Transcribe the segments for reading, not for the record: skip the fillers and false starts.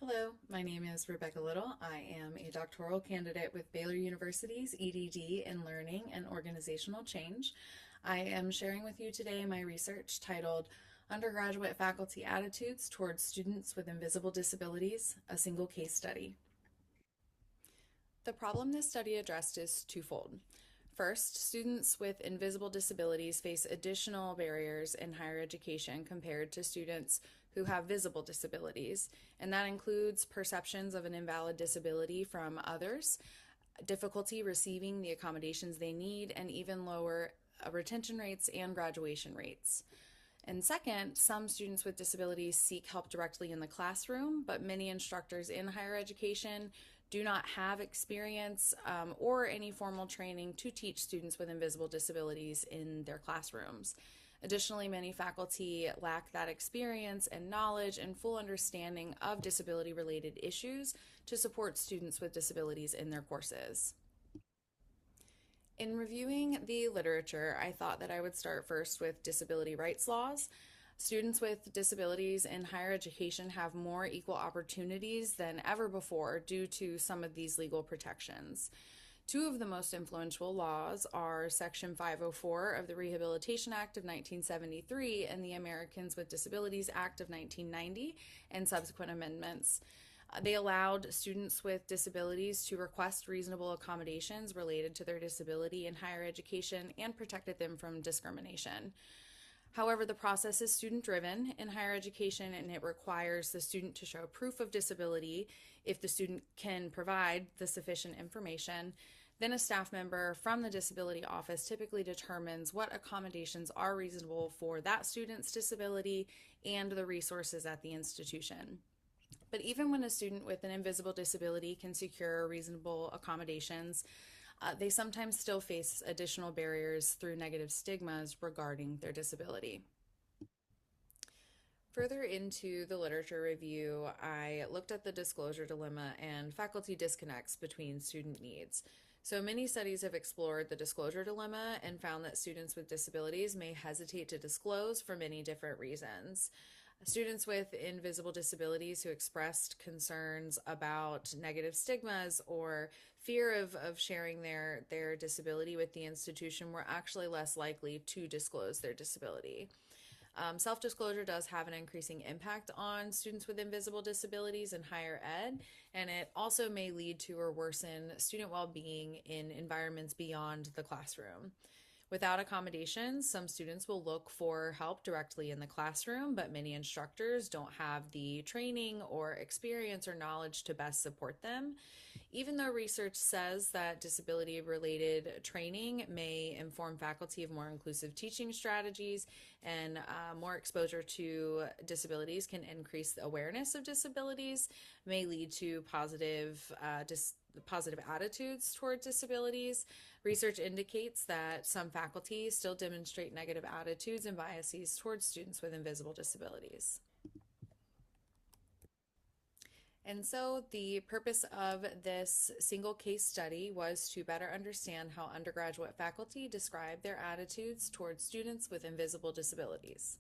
Hello, my name is Rebecca Little. I am a doctoral candidate with Baylor University's EDD in Learning and Organizational Change. I am sharing with you today my research titled Undergraduate Faculty Attitudes Towards Students with Invisible Disabilities, a Single Case Study. The problem this study addressed is twofold. First, students with invisible disabilities face additional barriers in higher education compared to students who have visible disabilities, and that includes perceptions of an invalid disability from others, difficulty receiving the accommodations they need, and even lower retention rates and graduation rates. And second, some students with disabilities seek help directly in the classroom, but many instructors in higher education do not have experience or any formal training to teach students with invisible disabilities in their classrooms. Additionally, many faculty lack that experience and knowledge and full understanding of disability-related issues to support students with disabilities in their courses. In reviewing the literature, I thought that I would start first with disability rights laws. Students with disabilities in higher education have more equal opportunities than ever before due to some of these legal protections. Two of the most influential laws are Section 504 of the Rehabilitation Act of 1973 and the Americans with Disabilities Act of 1990 and subsequent amendments. They allowed students with disabilities to request reasonable accommodations related to their disability in higher education and protected them from discrimination. However, the process is student-driven in higher education, and it requires the student to show proof of disability if the student can provide the sufficient information. Then a staff member from the disability office typically determines what accommodations are reasonable for that student's disability and the resources at the institution. But even when a student with an invisible disability can secure reasonable accommodations, they sometimes still face additional barriers through negative stigmas regarding their disability. Further into the literature review, I looked at the disclosure dilemma and faculty disconnects between student needs. So many studies have explored the disclosure dilemma and found that students with disabilities may hesitate to disclose for many different reasons. Students with invisible disabilities who expressed concerns about negative stigmas or fear of sharing their disability with the institution were actually less likely to disclose their disability. Self-disclosure does have an increasing impact on students with invisible disabilities in higher ed, and it also may lead to or worsen student well-being in environments beyond the classroom. Without accommodations, some students will look for help directly in the classroom, but many instructors don't have the training or experience or knowledge to best support them. Even though research says that disability-related training may inform faculty of more inclusive teaching strategies and more exposure to disabilities can increase the awareness of disabilities, may lead to positive attitudes toward disabilities. Research indicates that some faculty still demonstrate negative attitudes and biases towards students with invisible disabilities. And so the purpose of this single case study was to better understand how undergraduate faculty describe their attitudes towards students with invisible disabilities.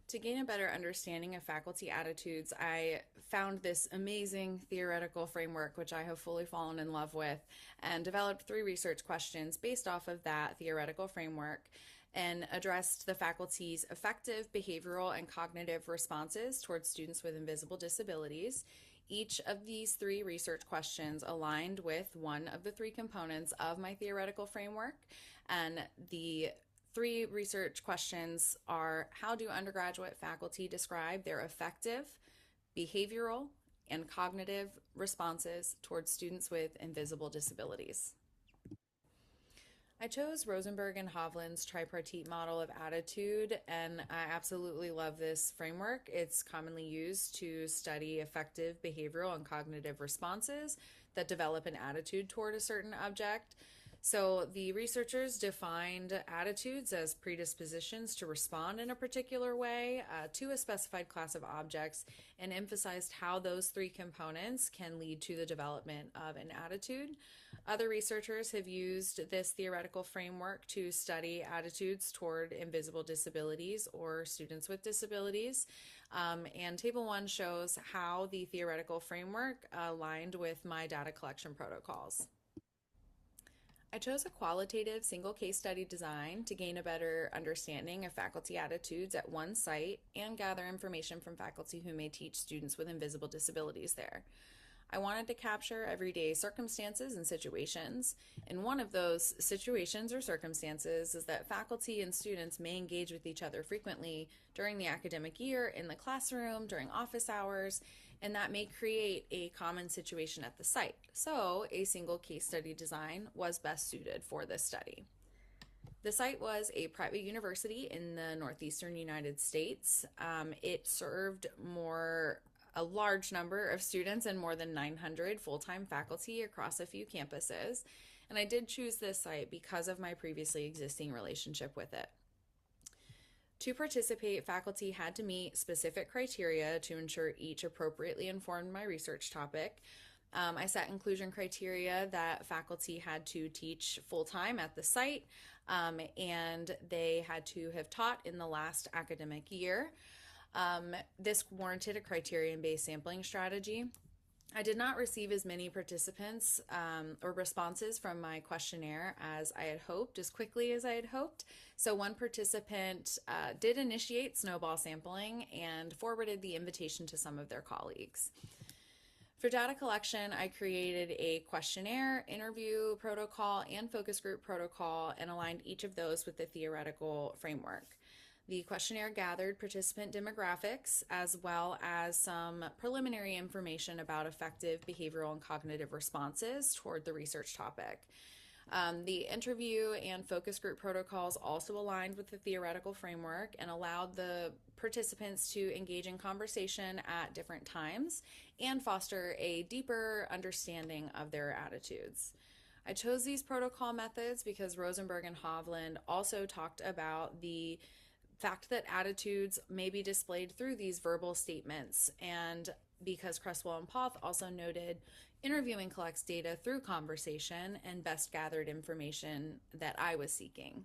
To gain a better understanding of faculty attitudes, I found this amazing theoretical framework, which I have fully fallen in love with, and developed 3 research questions based off of that theoretical framework and addressed the faculty's effective behavioral and cognitive responses towards students with invisible disabilities. Each of these 3 research questions aligned with one of the 3 components of my theoretical framework, and the 3 research questions are: how do undergraduate faculty describe their effective behavioral and cognitive responses towards students with invisible disabilities? I chose Rosenberg and Hovland's tripartite model of attitude, and I absolutely love this framework. It's commonly used to study effective behavioral and cognitive responses that develop an attitude toward a certain object. So the researchers defined attitudes as predispositions to respond in a particular way to a specified class of objects and emphasized how those 3 components can lead to the development of an attitude. Other researchers have used this theoretical framework to study attitudes toward invisible disabilities or students with disabilities. And Table 1 shows how the theoretical framework aligned with my data collection protocols. I chose a qualitative single case study design to gain a better understanding of faculty attitudes at one site and gather information from faculty who may teach students with invisible disabilities there. I wanted to capture everyday circumstances and situations, and one of those situations or circumstances is that faculty and students may engage with each other frequently during the academic year, in the classroom, during office hours, and that may create a common situation at the site. So a single case study design was best suited for this study. The site was a private university in the northeastern United States. It served a large number of students and more than 900 full-time faculty across a few campuses. And I did choose this site because of my previously existing relationship with it. To participate, faculty had to meet specific criteria to ensure each appropriately informed my research topic. I set inclusion criteria that faculty had to teach full-time at the site, and they had to have taught in the last academic year. This warranted a criterion-based sampling strategy. I did not receive as many participants or responses from my questionnaire as I had hoped, as quickly as I had hoped. So one participant did initiate snowball sampling and forwarded the invitation to some of their colleagues. For data collection, I created a questionnaire, interview protocol, and focus group protocol and aligned each of those with the theoretical framework. The questionnaire gathered participant demographics as well as some preliminary information about effective behavioral and cognitive responses toward the research topic. The interview and focus group protocols also aligned with the theoretical framework and allowed the participants to engage in conversation at different times and foster a deeper understanding of their attitudes. I chose these protocol methods because Rosenberg and Hovland also talked about the fact that attitudes may be displayed through these verbal statements, and because Cresswell and Poth also noted interviewing collects data through conversation and best gathered information that I was seeking.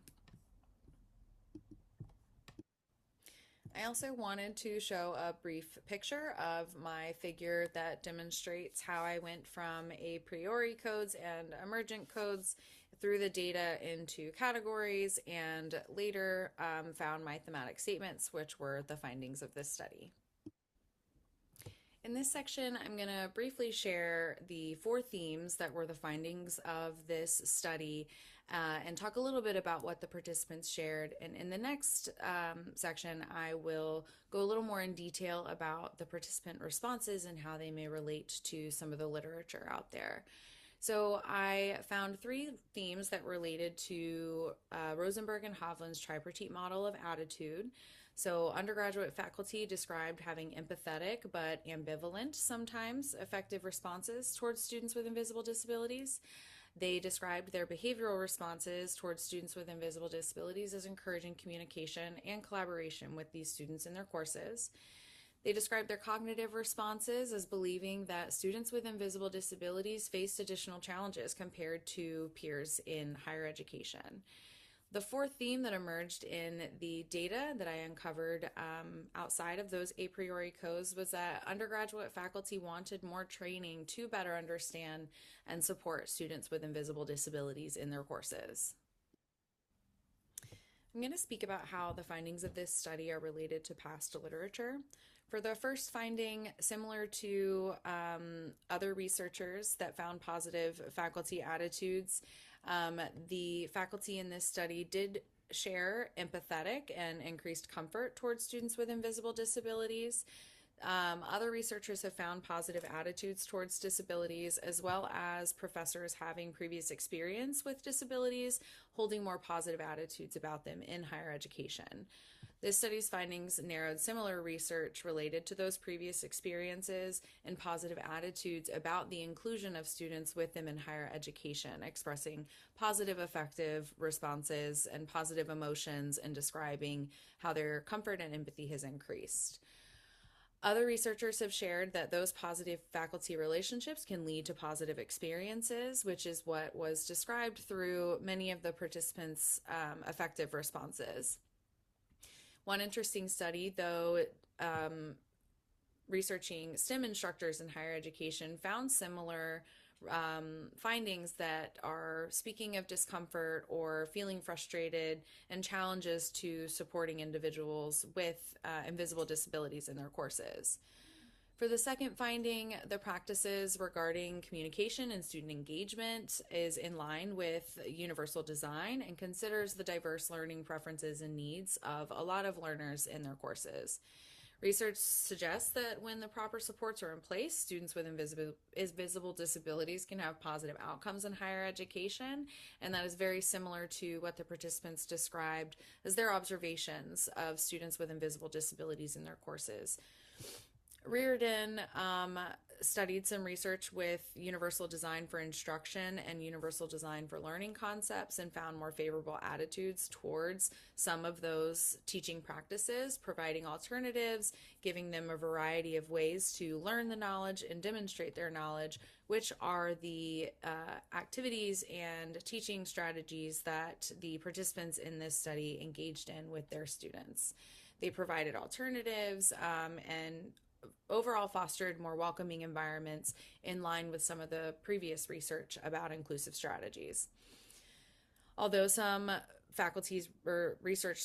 I also wanted to show a brief picture of my figure that demonstrates how I went from a priori codes and emergent codes through the data into categories and later found my thematic statements, which were the findings of this study. In this section, I'm going to briefly share the 4 themes that were the findings of this study and talk a little bit about what the participants shared. And in the next section, I will go a little more in detail about the participant responses and how they may relate to some of the literature out there. So I found 3 themes that related to Rosenberg and Hovland's tripartite model of attitude. So undergraduate faculty described having empathetic but ambivalent sometimes effective responses towards students with invisible disabilities. They described their behavioral responses towards students with invisible disabilities as encouraging communication and collaboration with these students in their courses. They described their cognitive responses as believing that students with invisible disabilities faced additional challenges compared to peers in higher education. The 4th theme that emerged in the data that I uncovered outside of those a priori codes was that undergraduate faculty wanted more training to better understand and support students with invisible disabilities in their courses. I'm going to speak about how the findings of this study are related to past literature. For the first finding, similar to other researchers that found positive faculty attitudes, the faculty in this study did share empathetic and increased comfort towards students with invisible disabilities. Other researchers have found positive attitudes towards disabilities, as well as professors having previous experience with disabilities holding more positive attitudes about them in higher education. This study's findings narrowed similar research related to those previous experiences and positive attitudes about the inclusion of students with them in higher education, expressing positive affective responses and positive emotions and describing how their comfort and empathy has increased. Other researchers have shared that those positive faculty relationships can lead to positive experiences, which is what was described through many of the participants' affective responses. One interesting study, though, researching STEM instructors in higher education found similar findings that are speaking of discomfort or feeling frustrated and challenges to supporting individuals with invisible disabilities in their courses. For the second finding, the practices regarding communication and student engagement is in line with universal design and considers the diverse learning preferences and needs of a lot of learners in their courses. Research suggests that when the proper supports are in place, students with invisible disabilities can have positive outcomes in higher education, and that is very similar to what the participants described as their observations of students with invisible disabilities in their courses. Reardon studied some research with universal design for instruction and universal design for learning concepts and found more favorable attitudes towards some of those teaching practices, providing alternatives, giving them a variety of ways to learn the knowledge and demonstrate their knowledge, which are the activities and teaching strategies that the participants in this study engaged in with their students. They provided alternatives and overall fostered more welcoming environments in line with some of the previous research about inclusive strategies. Although some faculty's research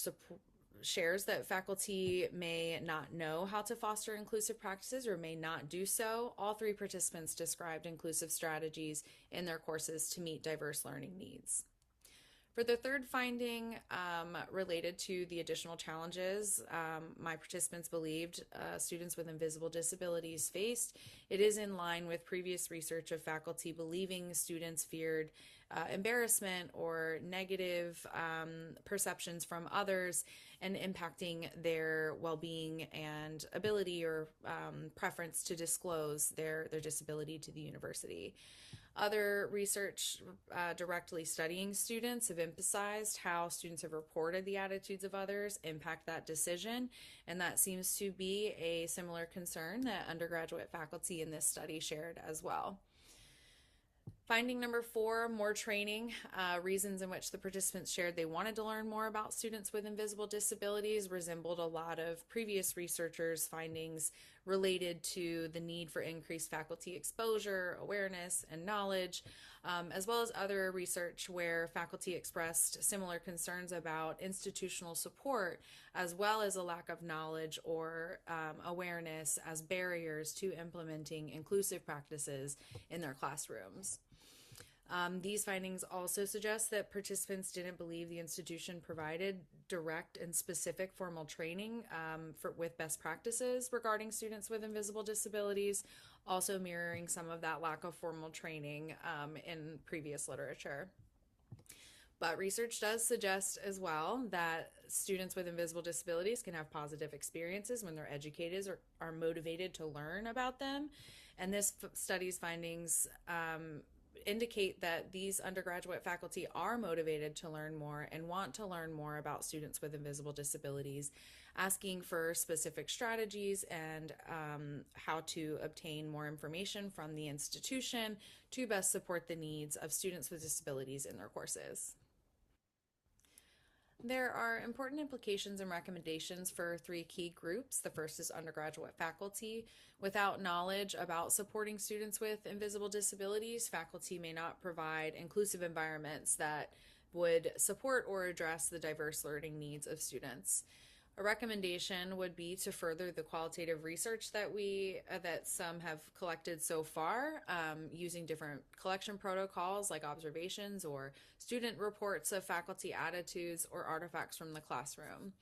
shares that faculty may not know how to foster inclusive practices or may not do so, all three participants described inclusive strategies in their courses to meet diverse learning needs. For the third finding, related to the additional challenges my participants believed students with invisible disabilities faced, it is in line with previous research of faculty believing students feared embarrassment or negative perceptions from others and impacting their well-being and ability or preference to disclose their disability to the university. Other research directly studying students have emphasized how students have reported the attitudes of others impact that decision, and that seems to be a similar concern that undergraduate faculty in this study shared as well. Finding number 4, more training. Reasons in which the participants shared they wanted to learn more about students with invisible disabilities resembled a lot of previous researchers' findings related to the need for increased faculty exposure, awareness, and knowledge, as well as other research where faculty expressed similar concerns about institutional support, as well as a lack of knowledge or awareness as barriers to implementing inclusive practices in their classrooms. These findings also suggest that participants didn't believe the institution provided direct and specific formal training with best practices regarding students with invisible disabilities, also mirroring some of that lack of formal training in previous literature. But research does suggest as well that students with invisible disabilities can have positive experiences when their educators are motivated to learn about them. And this study's findings indicate that these undergraduate faculty are motivated to learn more and want to learn more about students with invisible disabilities, asking for specific strategies and how to obtain more information from the institution to best support the needs of students with disabilities in their courses. There are important implications and recommendations for 3 key groups. The first is undergraduate faculty. Without knowledge about supporting students with invisible disabilities, faculty may not provide inclusive environments that would support or address the diverse learning needs of students. A recommendation would be to further the qualitative research that some have collected so far, using different collection protocols like observations or student reports of faculty attitudes or artifacts from the classroom.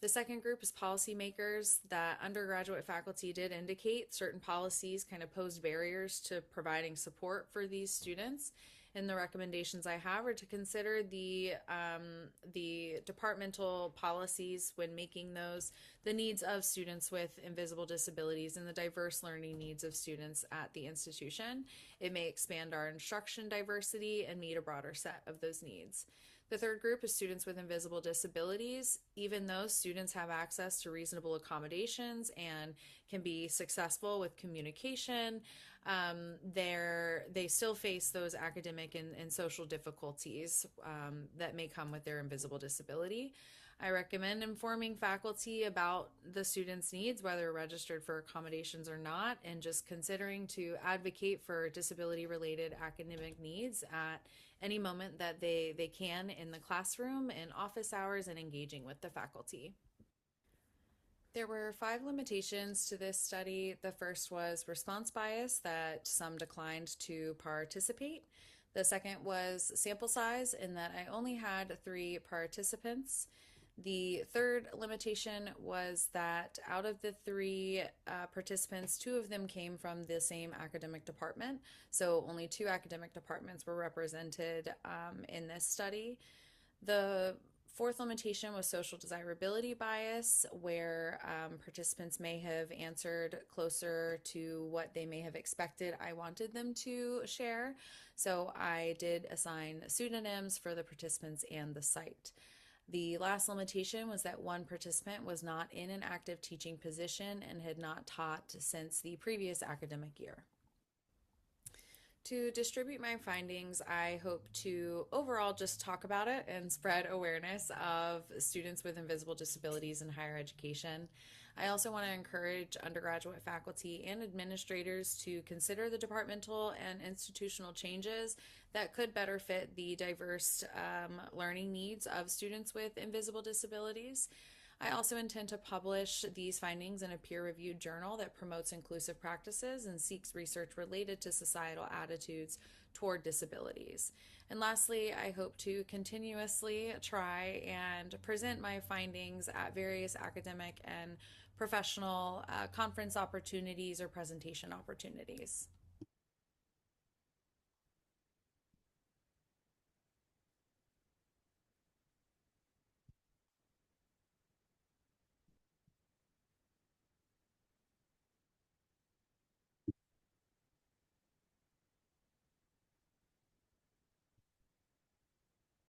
The second group is policymakers. That undergraduate faculty did indicate certain policies kind of posed barriers to providing support for these students. And the recommendations I have are to consider the departmental policies when making those, the needs of students with invisible disabilities and the diverse learning needs of students at the institution. It may expand our instruction diversity and meet a broader set of those needs. The third group is students with invisible disabilities. Even though students have access to reasonable accommodations and can be successful with communication, they still face those academic and social difficulties that may come with their invisible disability. I recommend informing faculty about the students' needs, whether registered for accommodations or not, and just considering to advocate for disability-related academic needs at any moment that they can in the classroom, in office hours, and engaging with the faculty. There were 5 limitations to this study. The first was response bias, that some declined to participate. The second was sample size, in that I only had 3 participants. The third limitation was that out of the 3 participants, 2 of them came from the same academic department, so only 2 academic departments were represented in this study. The fourth limitation was social desirability bias, where participants may have answered closer to what they may have expected I wanted them to share. So I did assign pseudonyms for the participants and the site. The last limitation was that 1 participant was not in an active teaching position and had not taught since the previous academic year. To distribute my findings, I hope to overall just talk about it and spread awareness of students with invisible disabilities in higher education. I also want to encourage undergraduate faculty and administrators to consider the departmental and institutional changes that could better fit the diverse learning needs of students with invisible disabilities. I also intend to publish these findings in a peer-reviewed journal that promotes inclusive practices and seeks research related to societal attitudes toward disabilities. And lastly, I hope to continuously try and present my findings at various academic and professional conference opportunities or presentation opportunities.